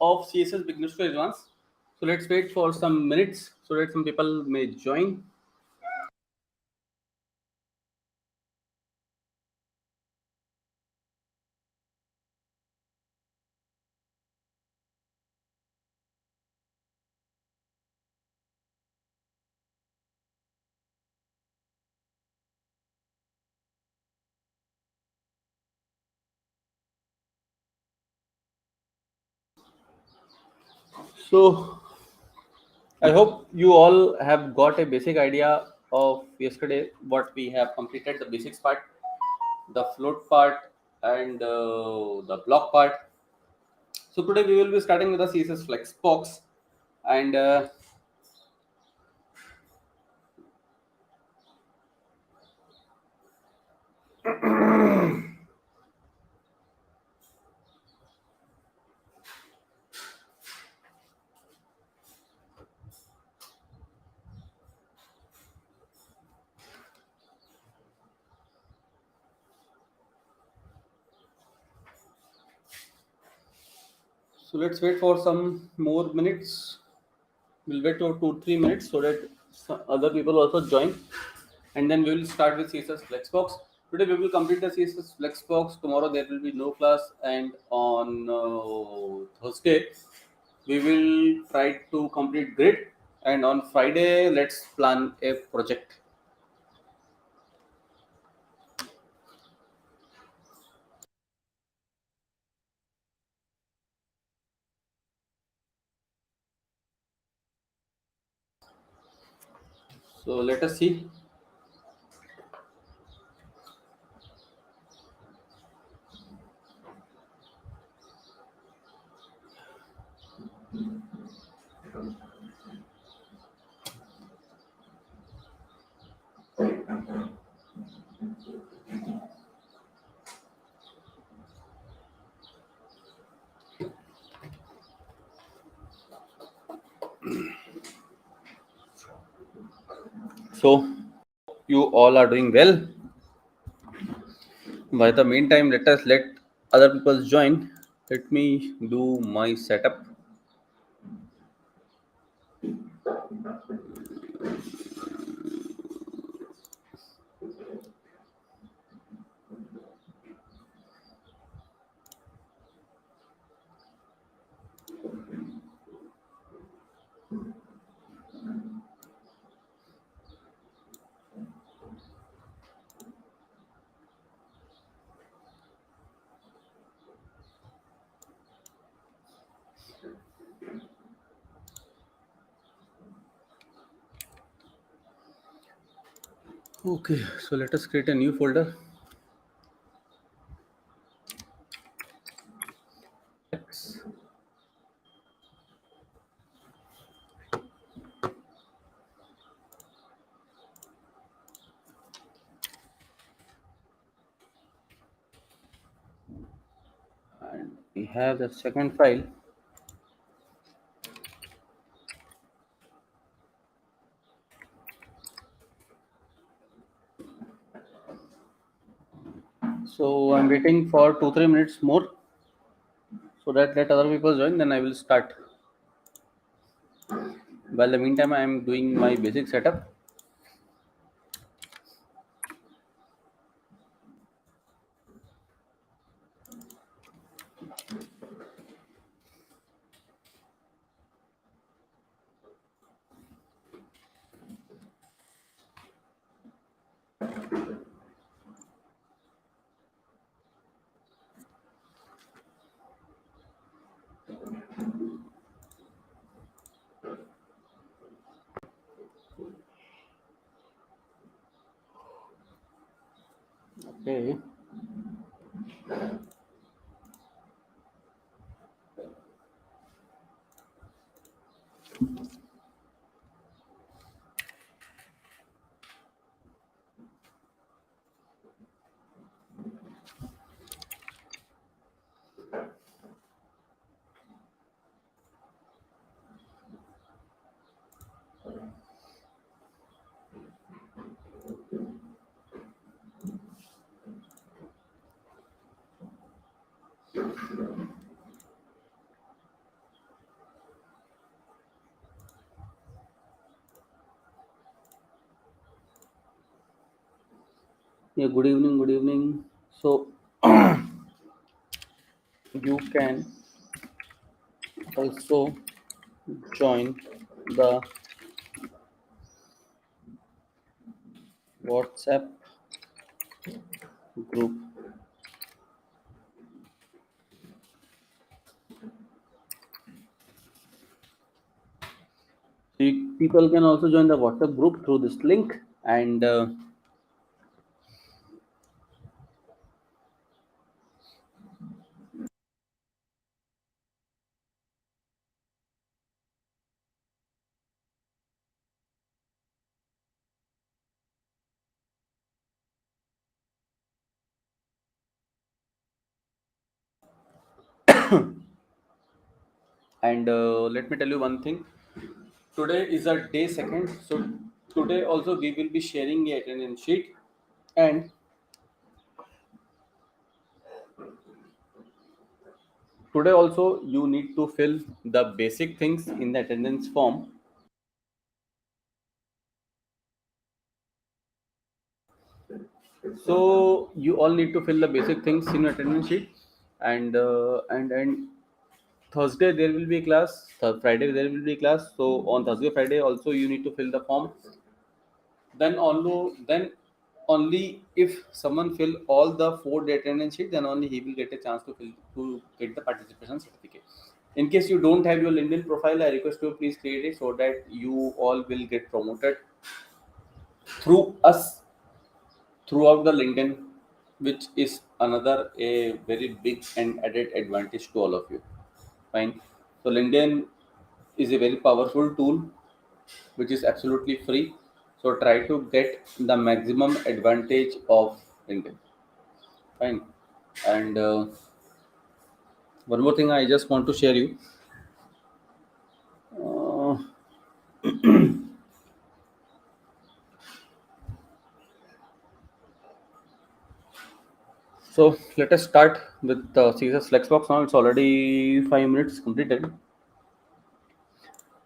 of CSS Beginners to Advanced. So let's wait for some minutes so that some people may join. So I hope you all have got a basic idea of yesterday what we have completed, the basics part, the float part, and the block part. So today we will be starting with the CSS Flexbox, and so let's wait for some more minutes. We'll wait for 2-3 minutes so that some other people also join, and then we will start with CSS Flexbox. Today we will complete the CSS Flexbox. Tomorrow there will be no class, and on Thursday we will try to complete Grid, and on Friday let's plan a project. So let us see. So you all are doing well. By the meantime, let us let other people join. Let me do my setup. Okay, so let us create a new folder. X. And we have the second file. So I'm waiting for 2-3 minutes more so that let other people join, then I will start. While the meantime I am doing my basic setup. Okay. Yeah, good evening, good evening. So you can also join the WhatsApp group. People can also join the WhatsApp group through this link, and let me tell you one thing. Today is our day second, so today also we will be sharing a attendance sheet, and today also you need to fill the basic things in the attendance form. So you all need to fill the basic things in your attendance sheet, and Thursday there will be class. Friday there will be class. So on Thursday, Friday also you need to fill the form. Then if someone fill all the 4 day attendance sheet, then only he will get a chance to get the participation certificate. In case you don't have your LinkedIn profile, I request you please create it so that you all will get promoted through us throughout the LinkedIn, which is another a very big and added advantage to all of you. Fine. So LinkedIn is a very powerful tool which is absolutely free. So try to get the maximum advantage of LinkedIn. Fine. And one more thing I just want to share you. Uh, so let us start with the CSS Flexbox. Now it's already 5 minutes completed.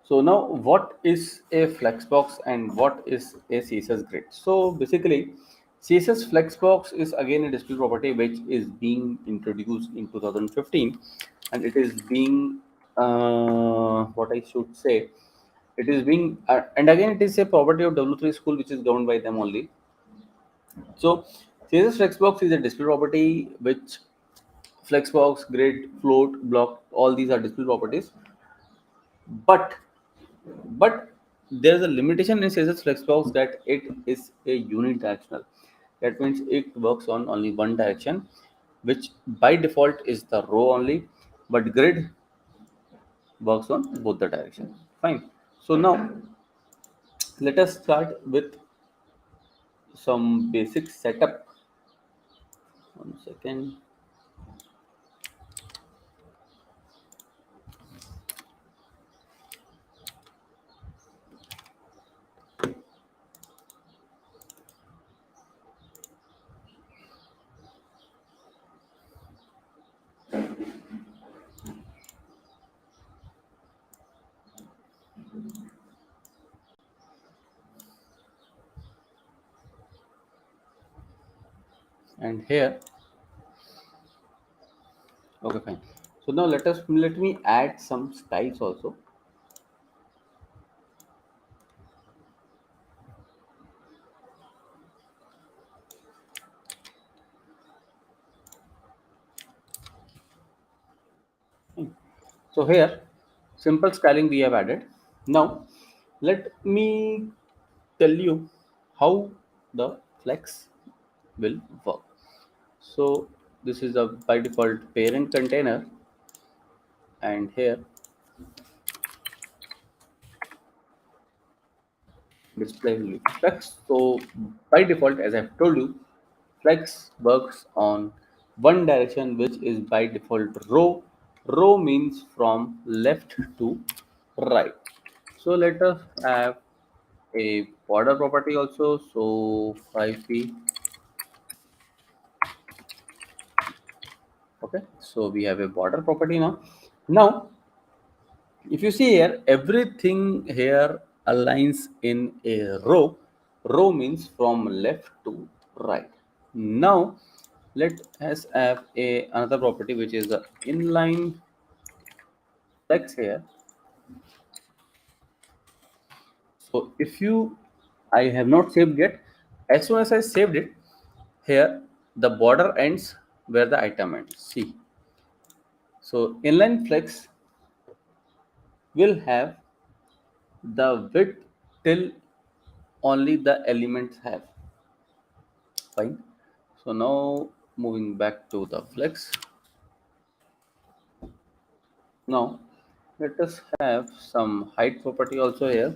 So now, what is a Flexbox and what is a CSS Grid? So basically, CSS Flexbox is again a display property which is being introduced in 2015, and it is being what I should say. It is being and again it is a property of W3 school which is governed by them only. So CSS Flexbox is a display property which Flexbox, Grid, Float, Block, all these are display properties, but but there's a limitation in CSS Flexbox that it is a unidirectional. That means it works on only one direction, which by default is the row only, but grid works on both the directions. Fine. So now let us start with some basic setup. One second. And here, okay, fine. So now let me add some styles also. So here, simple styling we have added. Now, let me tell you how the flex will work. So this is a by default parent container, and here display will be flex. So by default, as I've told you, flex works on one direction, which is by default row. Row means from left to right. So let us have a border property also. So 5p. Okay. So we have a border property now. Now, if you see here, everything here aligns in a row. Row means from left to right. Now let us have another property which is the inline flex here. So if you, I have not saved yet. As soon as I saved it, here the border ends where the item ends. See, so inline flex will have the width till only the elements have. Fine. So now moving back to the flex. Now let us have some height property also here.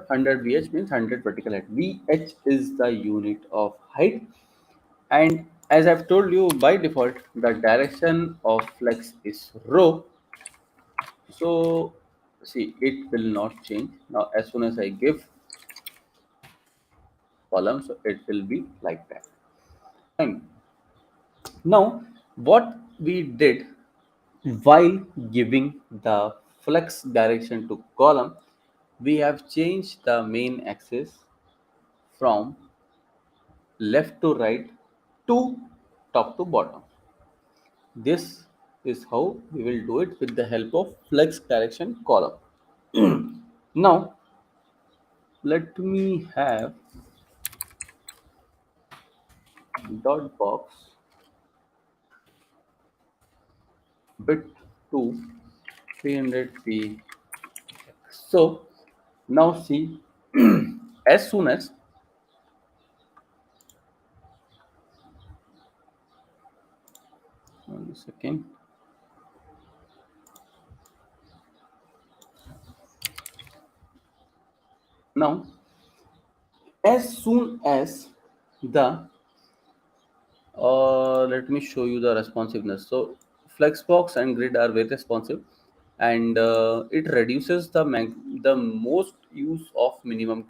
100 VH means 100 vertical height. VH is the unit of height, and as I've told you, by default the direction of flex is row. So see, it will not change. Now as soon as I give column, so it will be like that. Fine. Now what we did while giving the flex direction to column, we have changed the main axis from left to right to top to bottom. This is how we will do it with the help of flex direction column. Now let me have dot box bit to 300p. So now see, as soon as, one second. Now as soon as the let me show you the responsiveness. So Flexbox and Grid are very responsive, and it reduces the most use of minimum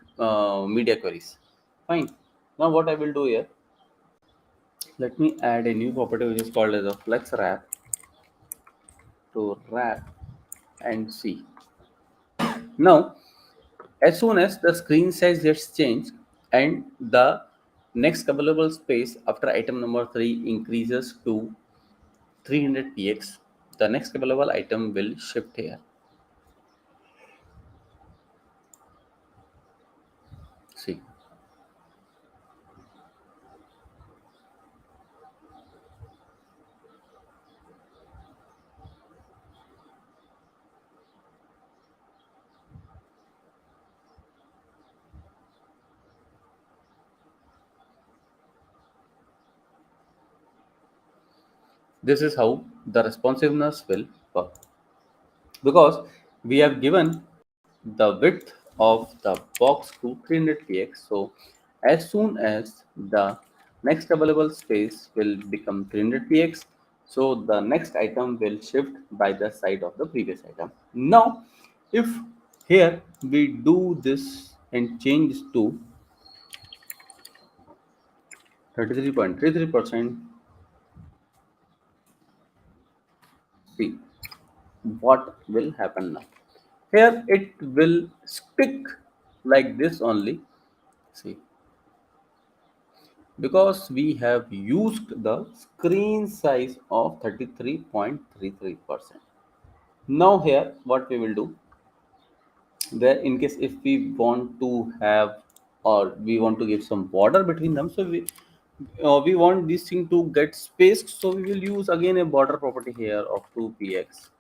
media queries. Fine. Now what I will do here, let me add a new property which is called as a flex wrap to wrap and see. Now as soon as the screen size gets changed and the next available space after item number 3 increases to 300px, the next available item will shift here. See, this is how the responsiveness will work, because we have given the width of the box to 300px. So as soon as the next available space will become 300px, so the next item will shift by the side of the previous item. Now if here we do this and change to 33.33%, see what will happen now. Here it will stick like this only. See, because we have used the screen size of 33.33%. Now here what we will do, where in case if we want to have or we want to give some border between them, so we want this thing to get spaced, so we will use again a border property here of 2px.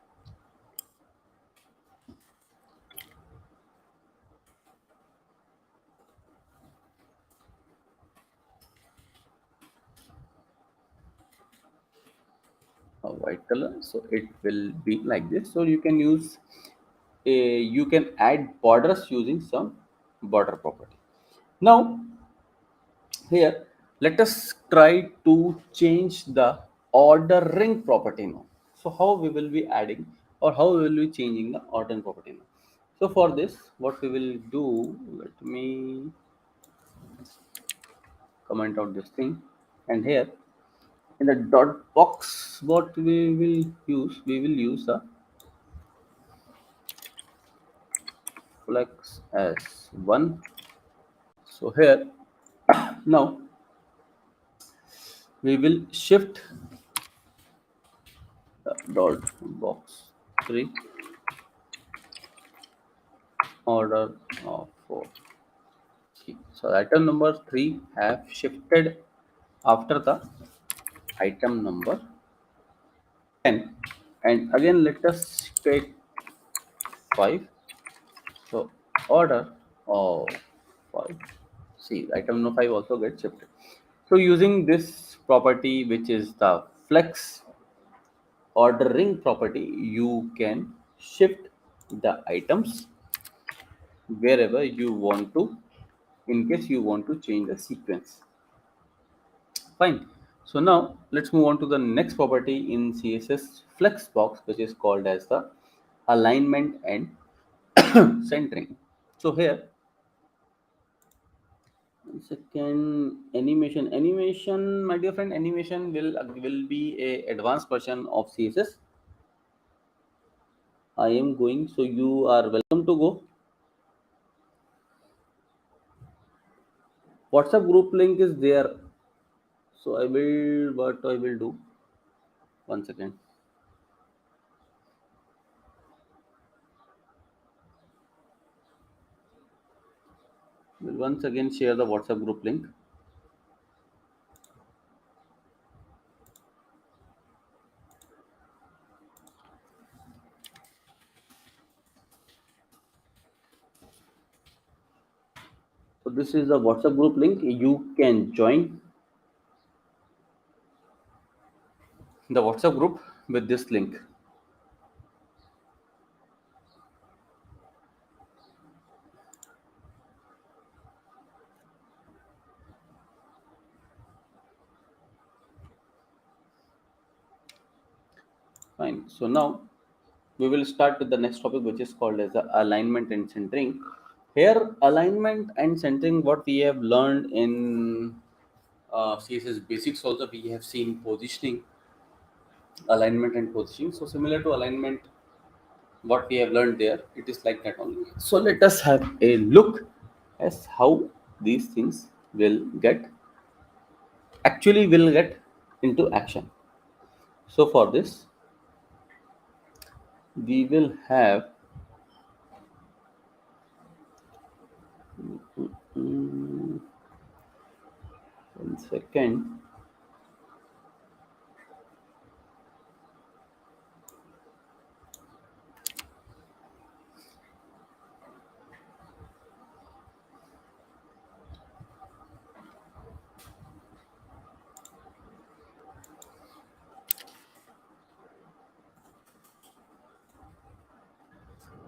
A white color, so it will be like this. So you can use you can add borders using some border property. Now here let us try to change the ordering property now. So how we will be adding or how we will be changing the ordering property now? So for this what we will do, let me comment out this thing, and here in the dot box what we will use a flex as 1. So here now we will shift the dot box 3 order of 4. So item number 3 have shifted after the item number 10, and again let us take 5. So order of 5. See, item number 5 also gets shifted. So using this property, which is the flex ordering property, you can shift the items wherever you want to, in case you want to change the sequence. Fine. So now let's move on to the next property in CSS Flexbox, which is called as the alignment and centering. So here, one second, animation, my dear friend, animation will be a advanced version of CSS. I am going, so you are welcome to go. WhatsApp group link is there, so what I will do. One second. Will once again share the WhatsApp group link. So this is the WhatsApp group link. You can join the WhatsApp group with this link. Fine. So now we will start with the next topic, which is called as the alignment and centering. Here, alignment and centering, what we have learned in CSS Basics, also we have seen positioning, alignment and positioning. So similar to alignment, what we have learned there, it is like that only. So let us have a look as how these things will get into action. So for this, we will have one second.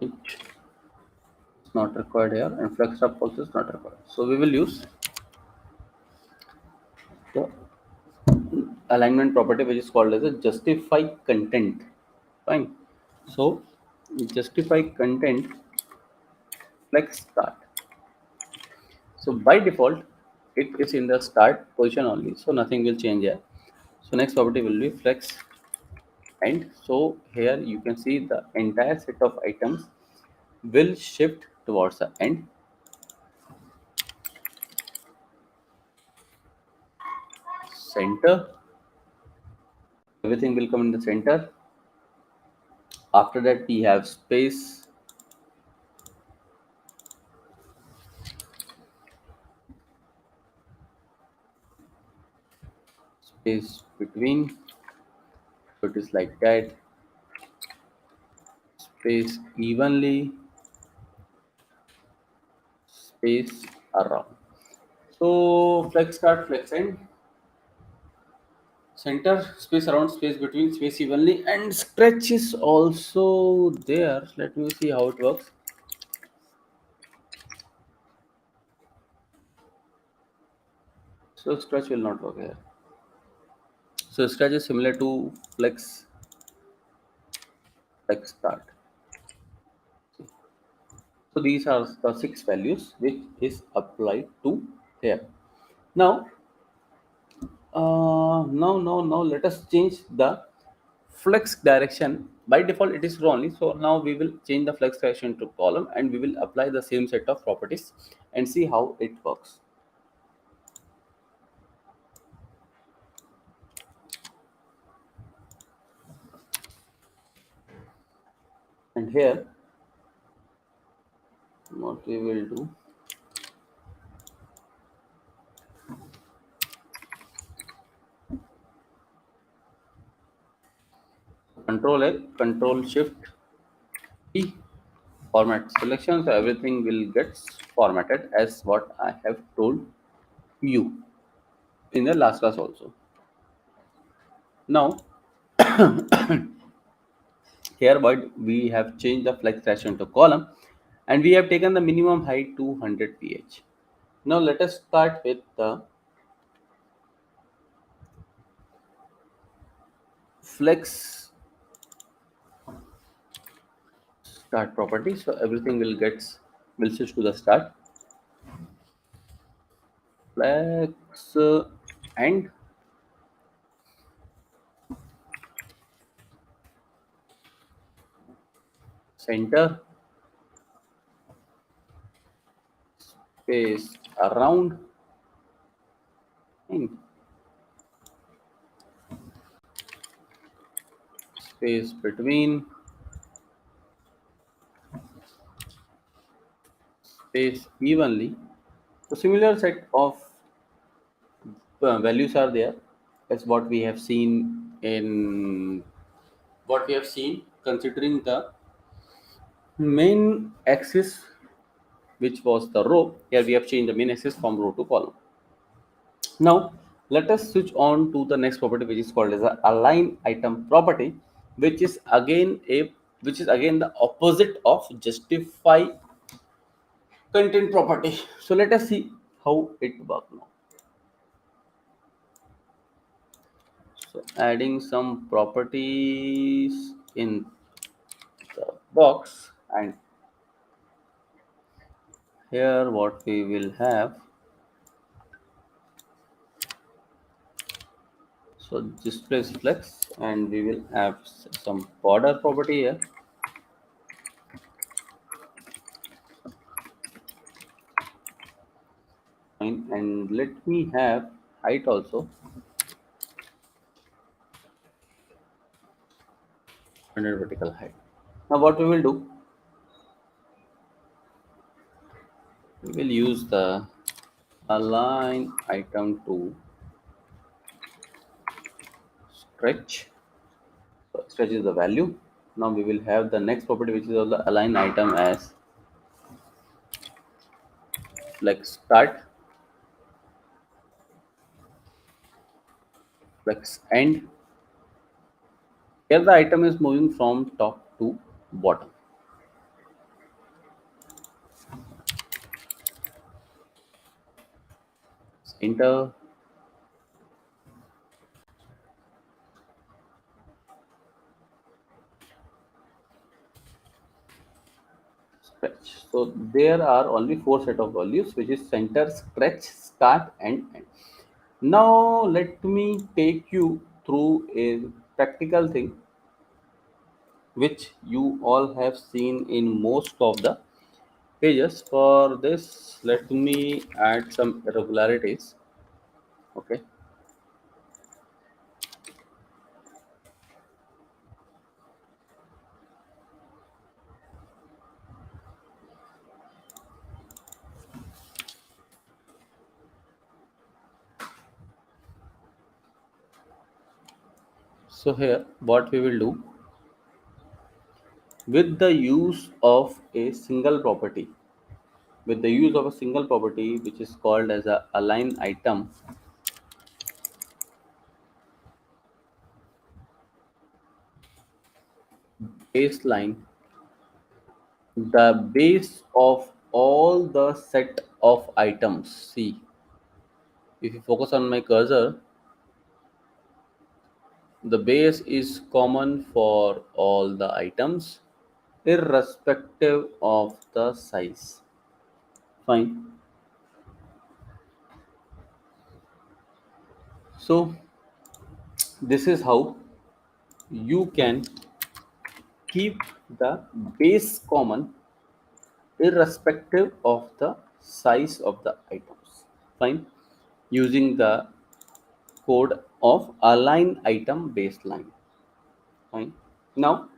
It's not required here, and flex up also is not required. So we will use the alignment property, which is called as a justify content. Fine. So justify content flex start. So by default, it is in the start position only. So nothing will change here. So next property will be flex end. So here you can see the entire set of items will shift towards the end. Center. Everything will come in the center. After that, we have space. Space between. So it is like that. Space evenly. Space around. So flex start, flex end. Center, space around, space between, space evenly, and stretch is also there. Let me see how it works. So stretch will not work here. So stretch is similar to flex start. So these are the 6 values which is applied to here. Now, now let us change the flex direction by default it is row only. So now we will change the flex section to column, and we will apply the same set of properties and see how it works. And here what we will do, control A, control shift E, format selection, so everything will get formatted as what I have told you in the last class also. Now here what we have changed the flex section to column, and we have taken the minimum height to 100 ph. Now let us start with the flex start property. So everything will switch to the start flex and center space around and space between space evenly. So similar set of values are there as what we have seen in what we have seen considering the main axis, which was the row. Here we have changed the main axis from row to column. Now let us switch on to the next property, which is called as a align item property, which is again the opposite of justify content property. So let us see how it works now. So adding some properties in the box, and here what we will have, so display flex, and we will have some border property here, and let me have height also 100 vertical height. Now what we will do, we will use the align item to stretch. So stretch is the value. Now we will have the next property, which is also align item as flex start, flex end. Here the item is moving from top to bottom. Enter, stretch. So there are only four set of values, which is center, stretch, start, and end. Now let me take you through a practical thing which you all have seen in most of the pages. For this, let me add some irregularities. Okay. So here, what we will do, with the use of a single property, which is called as a align item baseline, the base of all the set of items. See, if you focus on my cursor, the base is common for all the items irrespective of the size. Fine. So this is how you can keep the base common irrespective of the size of the items. Fine. Using the code of align item baseline. Fine. Now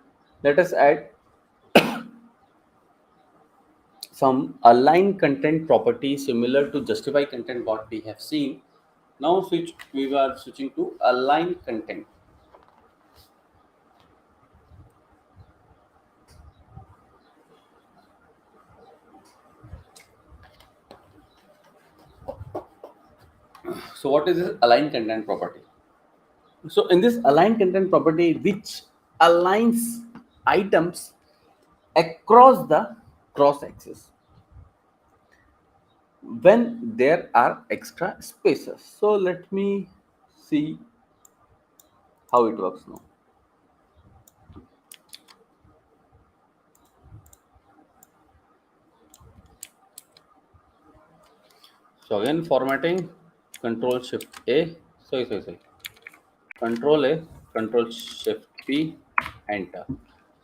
let us add some align content property similar to justify content what we have seen. Now we are switching to align content. So what is this align content property? So in this align content property, which aligns items across the cross axis when there are extra spaces. So let me see how it works now. So again formatting, Control Shift A, sorry, Control A, Control Shift P, Enter.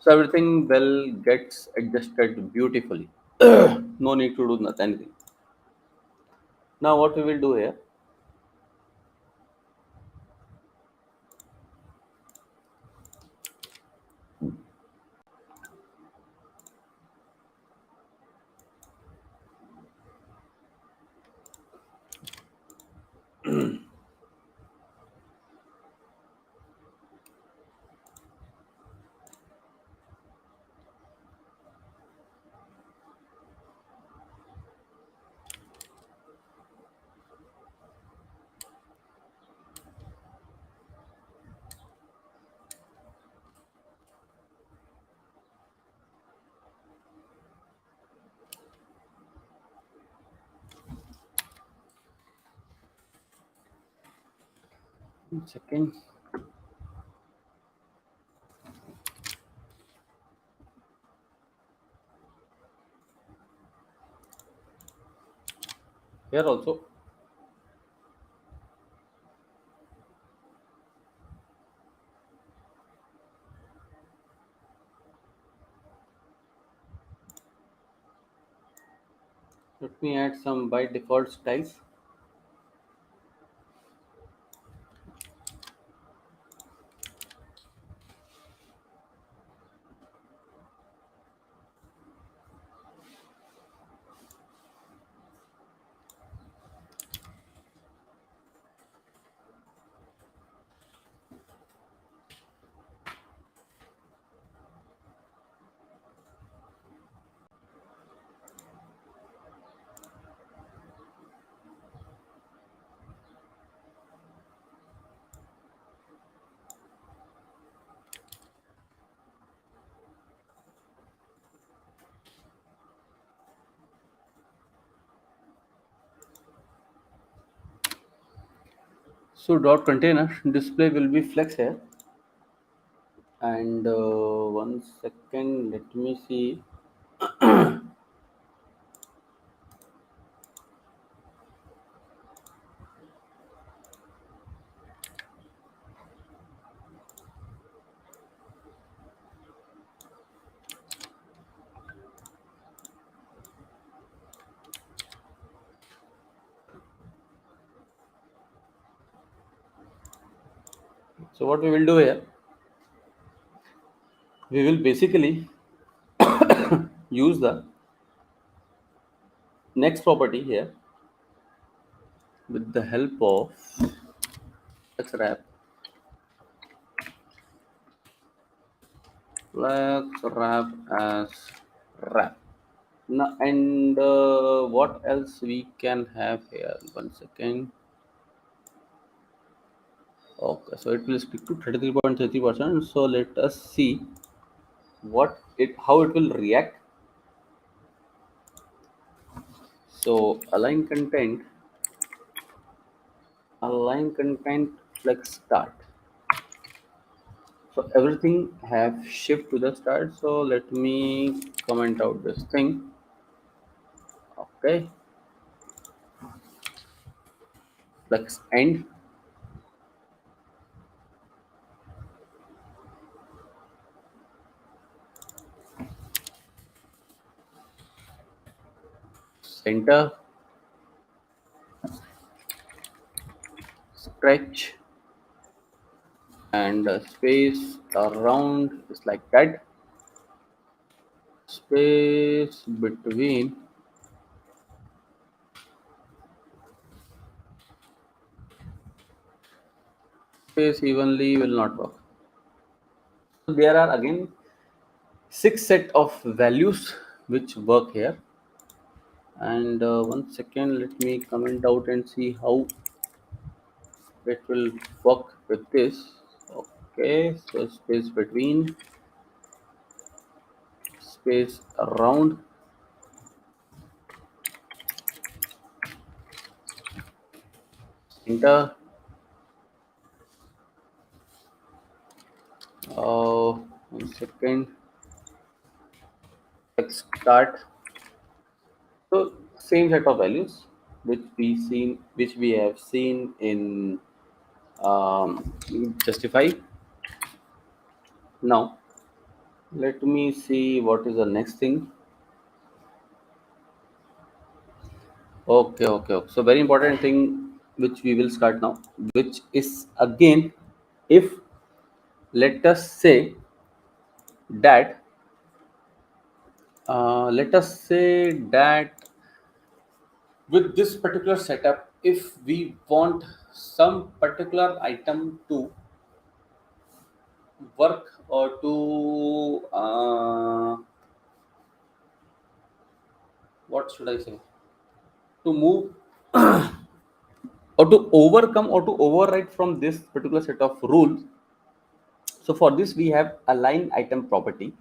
So everything will gets adjusted beautifully. No need to do nothing. Anything. Now what we will do here? One second. Here also. Let me add some by default styles. So dot container display will be flex here. And 1 second, let me see. So what we will do here, we will basically use the next property here with the help of flex wrap. Flex wrap as wrap. Now, and what else we can have here? 1 second. Okay, so it will stick to 33.30%. So let us see how it will react. So align content flex start. So everything have shift to the start. So let me comment out this thing. Okay, flex end. center, stretch, and space around is like that. Space between space evenly will not work. So there are again 6 set of values which work here. And 1 second, let me comment out and see how it will work with this. Okay, so space between, space around, center, 1 second, let's start. So same set of values which we have seen in um, Justify. Now let me see what is the next thing. Okay. So very important thing which we will start now, which is again, if let us say that with this particular setup, if we want some particular item to work or to what should I say, to move or to overcome or to override from this particular set of rules. So for this we have align item property.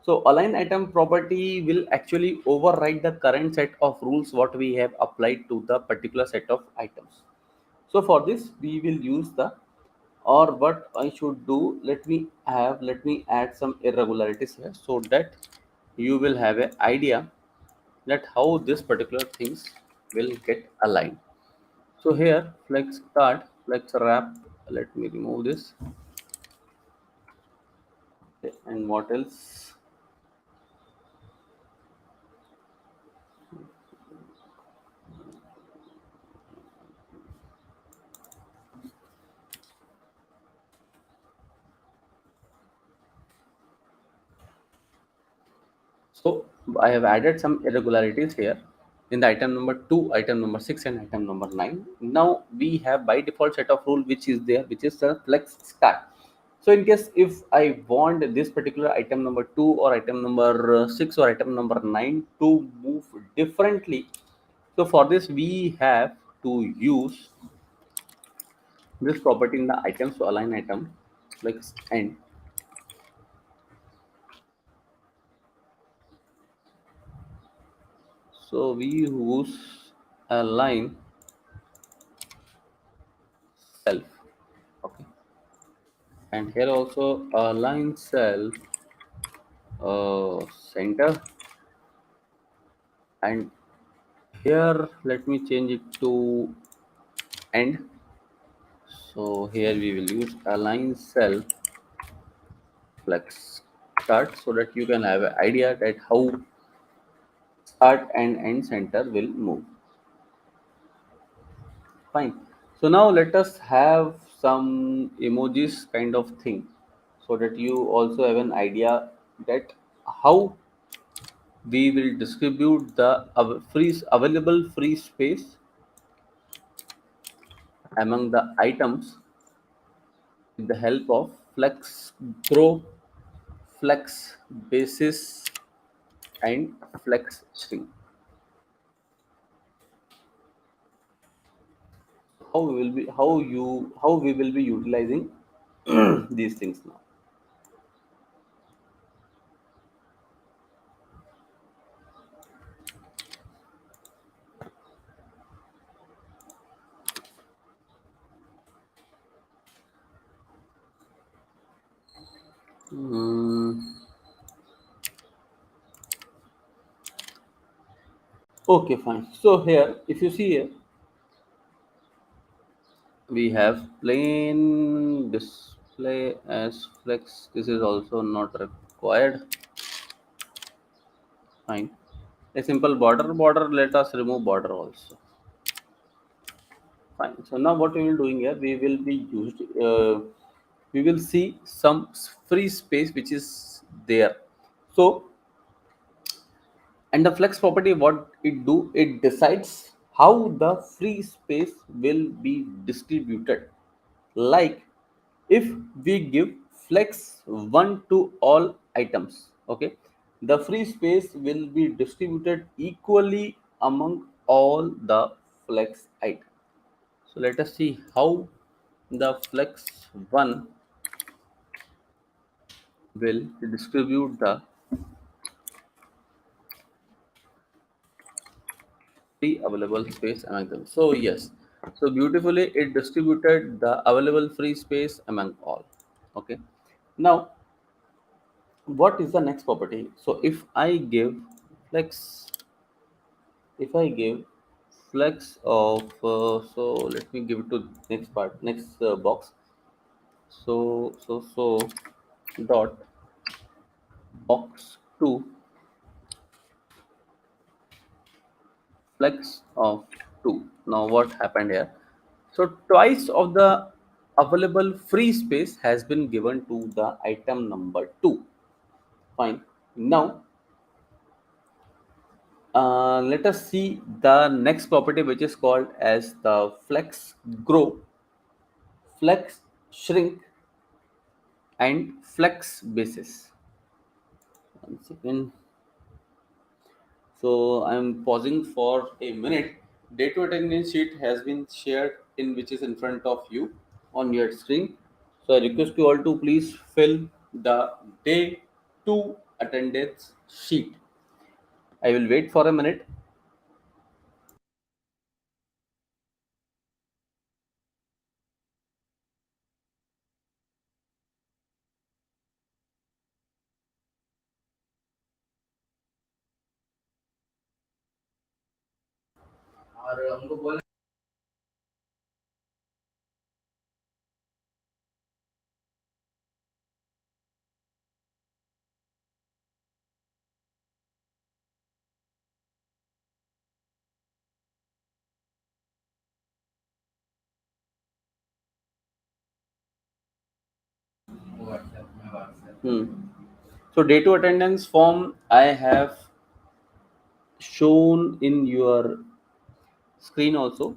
So align item property will actually override the current set of rules what we have applied to the particular set of items. So for this we will use the, or what I should do, let me add some irregularities here so that you will have an idea that how this particular things will get aligned. So here flex card, flex wrap, let me remove this. Okay, and what else? So I have added some irregularities here in the item number 2, item number 6, and item number 9. Now we have by default set of rule which is there, which is the flex start. So in case if I want this particular item number 2 or item number 6 or item number 9 to move differently, so for this we have to use this property in the items to align item flex end. So we use align self. Okay, and here also align self center, and here let me change it to end. So here we will use align self flex start so that you can have an idea that how start and end center will move. Fine. So now let us have some emojis kind of thing so that you also have an idea that how we will distribute the available free space among the items with the help of flex grow, flex basis, and flex string. How we will be utilizing these things now. Hmm. Okay, fine. So here, if you see here, we have plain display as flex. This is also not required. Fine. A simple border. Let us remove border also. Fine. So now what we will doing here, we will be used. We will see some free space which is there. So, and the flex property, what it do, it decides how the free space will be distributed. Like if we give flex 1 to all items, okay, the free space will be distributed equally among all the flex items. So let us see how the flex 1 will distribute the free available space among them. So yes, so beautifully it distributed the available free space among all. Okay. Now, what is the next property? So if I give flex of so let me give it to next box. So dot box two flex of 2. Now what happened here? So twice of the available free space has been given to the item number 2. Fine. Now let us see the next property, which is called as the flex grow, flex shrink, and flex basis. One second. So I'm pausing for a minute. Day to attendance sheet has been shared in which is in front of you on your screen. So I request you all to please fill the day two attendance sheet. I will wait for a minute. Hmm. So day two attendance form I have shown in your screen also,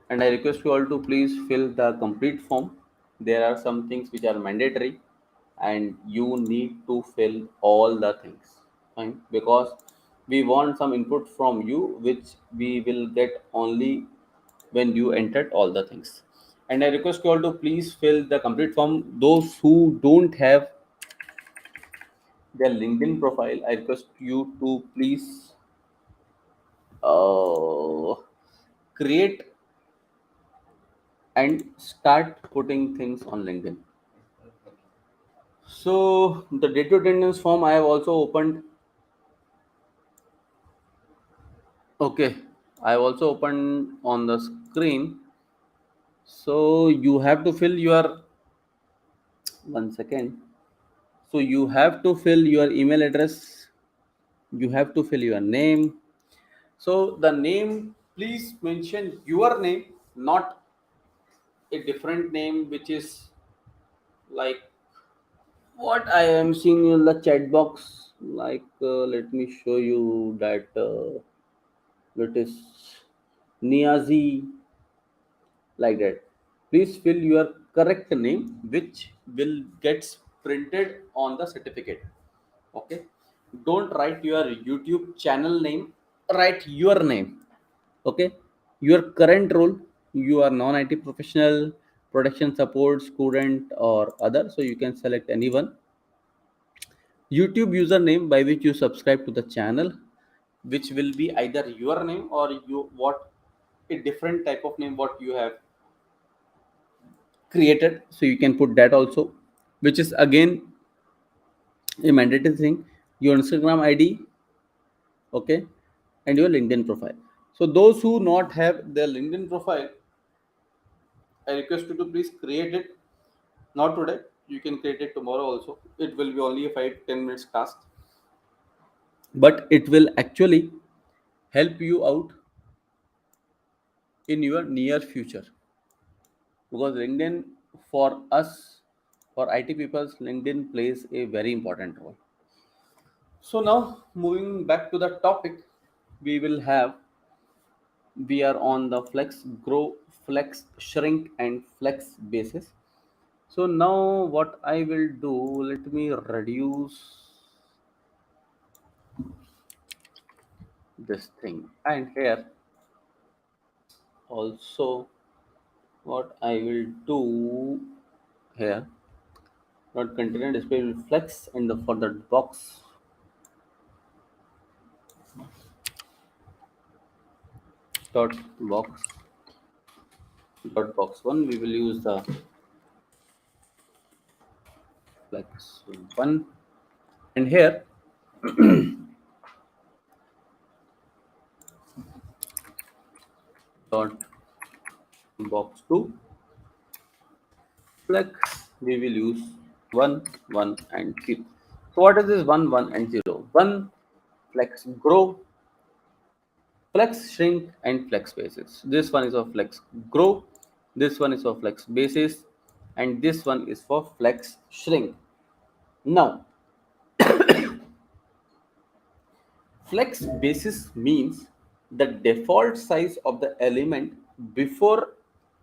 and I request you all to please fill the complete form. There are some things which are mandatory, and you need to fill all the things. Fine, because we want some input from you, which we will get only when you entered all the things. And I request you all to please fill the complete form. Those who don't have their LinkedIn profile, I request you to please uh, create and start putting things on LinkedIn. So the data attendance form I have also opened. Okay, I have also opened on the screen. So you have to fill your one second. So you have to fill your email address. You have to fill your name. So the name, please mention your name, not a different name, which is like what I am seeing in the chat box. Like, let me show you that it is Niazi, like that. Please fill your correct name, which will gets printed on the certificate. Okay. Don't write your YouTube channel name. Write your name. Okay. Your current role. You are non-IT professional, production support, student, or other. So you can select anyone. YouTube username by which you subscribe to the channel, which will be either your name or you what a different type of name what you have created. So you can put that also, which is again a mandatory thing. Your Instagram ID, okay, and your LinkedIn profile. So those who not have their LinkedIn profile, I request you to please create it. Not today. You can create it tomorrow also. It will be only a 5-10 minutes task, but it will actually help you out in your near future, because LinkedIn, for us, for IT people, LinkedIn plays a very important role. So now moving back to the topic, we will have we are on the flex grow, flex shrink, and flex basis. So now what I will do, let me reduce this thing, and here also what I will do here, not container display will flex, and for the box dot box dot box one, we will use the flex one, and here dot box two flex, we will use 1 1 and 0. So what is this 1 1 and 0? 1 flex grow, flex shrink, and flex basis. This one is of flex grow, this one is of flex basis, and this one is for flex shrink. Now flex basis means the default size of the element before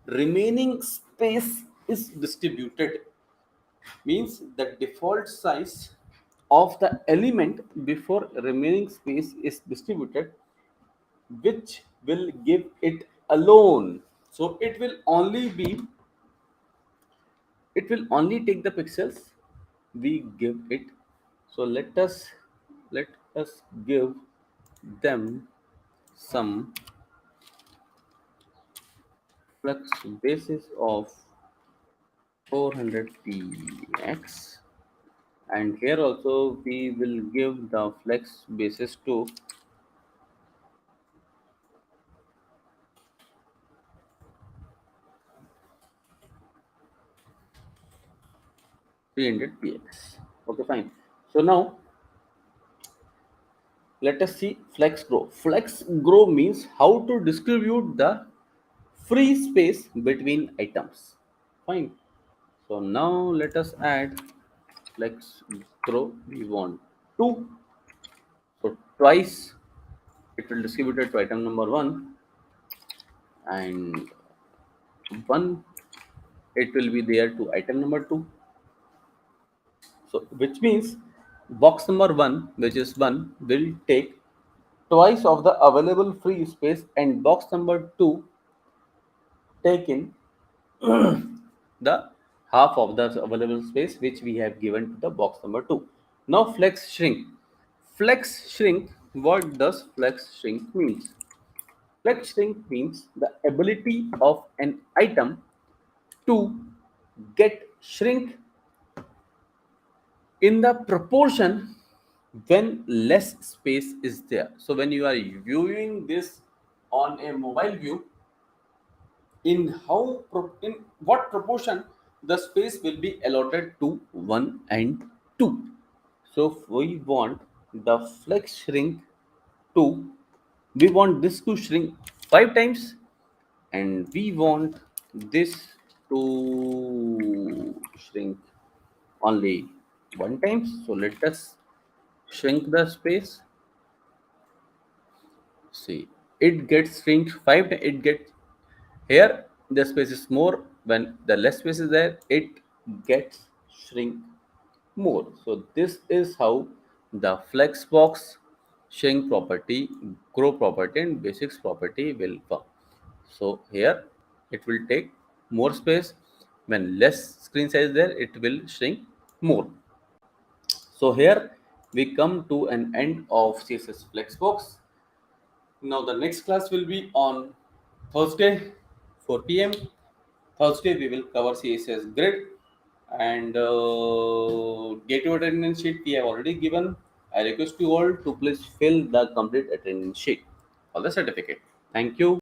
remaining space is distributed. Means the default size of the element before remaining space is distributed, which will give it alone. So it will only take the pixels we give it. So let us give them some flux basis of 400 px, and here also we will give the flex basis to 300 px. Okay, fine. So now let us see flex grow. Flex grow means how to distribute the free space between items. Fine. So now let us add flex grow. We want 2, so twice it will distribute it to item number 1, and 1 it will be there to item number 2. So which means box number 1, which is 1, will take twice of the available free space, and box number 2 take in the half of the available space which we have given to the box number 2. Now flex shrink. Flex shrink, what does flex shrink means? Flex shrink means the ability of an item to get shrink in the proportion when less space is there. So when you are viewing this on a mobile view, in what proportion the space will be allotted to 1 and 2. So we want the flex shrink to, we want this to shrink 5 times, and we want this to shrink only 1 times. So let us shrink the space. See, it gets shrink 5, it gets, here the space is more, when the less space is there, it gets shrink more. So this is how the flexbox shrink property, grow property, and basics property will work. So here it will take more space, when less screen size there, it will shrink more. So here we come to an end of CSS Flexbox. Now the next class will be on Thursday, 4 p.m. Thursday we will cover CSS Grid, and get your attendance sheet we have already given. I request you all to please fill the complete attendance sheet for the certificate. Thank you.